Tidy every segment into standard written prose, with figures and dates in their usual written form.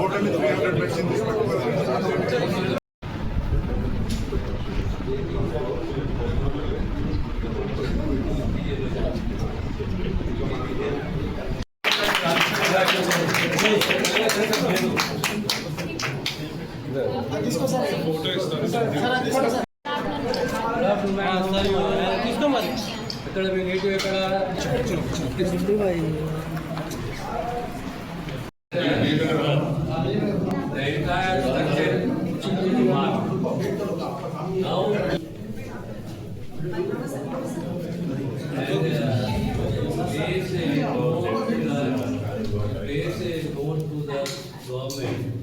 Totally 300 beds in this particular. ఇక్కడ మీ native ఎక్కడ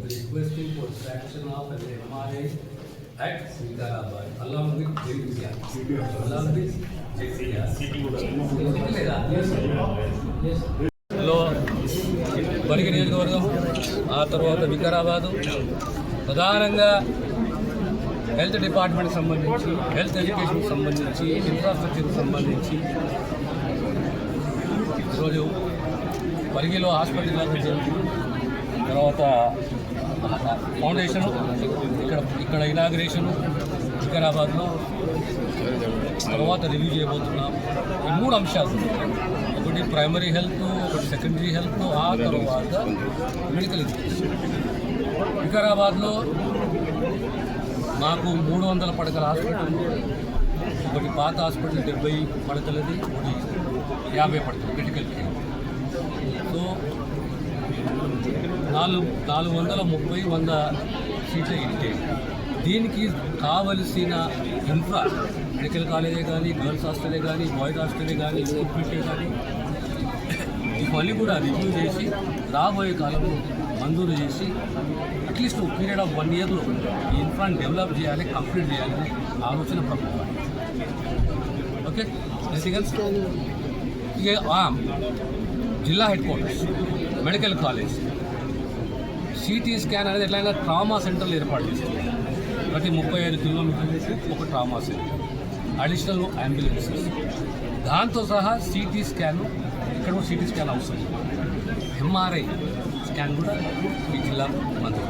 requesting for sanction of an MRA at Vikarabad along with JPR. Along with JPR. లో పరిగి నియోజకవర్గం ఆ తర్వాత వికారాబాదు ప్రధానంగా హెల్త్ డిపార్ట్మెంట్కి సంబంధించి హెల్త్ ఎడ్యుకేషన్కి సంబంధించి ఇన్ఫ్రాస్ట్రక్చర్కి సంబంధించి ఈరోజు పరిగిలో హాస్పిటల్ తర్వాత ఫౌండేషను ఇక్కడ ఇనాగ్రేషను వికారాబాద్లో తర్వాత రివ్యూ చేయబోతున్నాం. ఈ 3 అంశాలు, ఒకటి ప్రైమరీ హెల్త్, ఒకటి సెకండరీ హెల్త్, ఆ తర్వాత మెడికల్ ఎడ్యుకేషన్. వికారాబాద్లో మాకు 300 పడకల హాస్పిటల్, ఒకటి పాత హాస్పిటల్ 70 పడకలది, ఒకటి 50 పడకలు క్రిటికల్ కేర్. సో 430-100 సీట్ల ఇంటేక్. దీనికి కావలసిన ఇన్ఫ్రా, మెడికల్ కాలేజే కానీ, గర్ల్స్ హాస్టలే కానీ, బాయ్స్ హాస్టలే కానీ, ఎక్విప్మెంటే కానీ, ఇవన్నీ కూడా రివ్యూ చేసి రాబోయే కాలంలో మంజూరు చేసి అట్లీస్ట్ పీరియడ్ ఆఫ్ 1 ఇయర్లో ఈ ఇన్ఫ్రాని డెవలప్ చేయాలి, కంప్లీట్ చేయాలని ఆలోచన ప్రభుత్వం. ఓకే, ఇక జిల్లా head quarters, medical college, CT scan అనేది ఎట్లయినా ట్రామా సెంటర్లు ఏర్పాటు చేస్తుంది. ప్రతి 35 కిలోమీటర్లకు ఒక ట్రామా సెంటర్, అడిషనల్ అంబులెన్సెస్, దాంతో సహా సిటీ స్కాన్, ఇక్కడ కూడా సిటీ స్కాన్ అవసరం, ఎంఆర్ఐ స్కాన్ కూడా ఈ జిల్లా మంత్రి.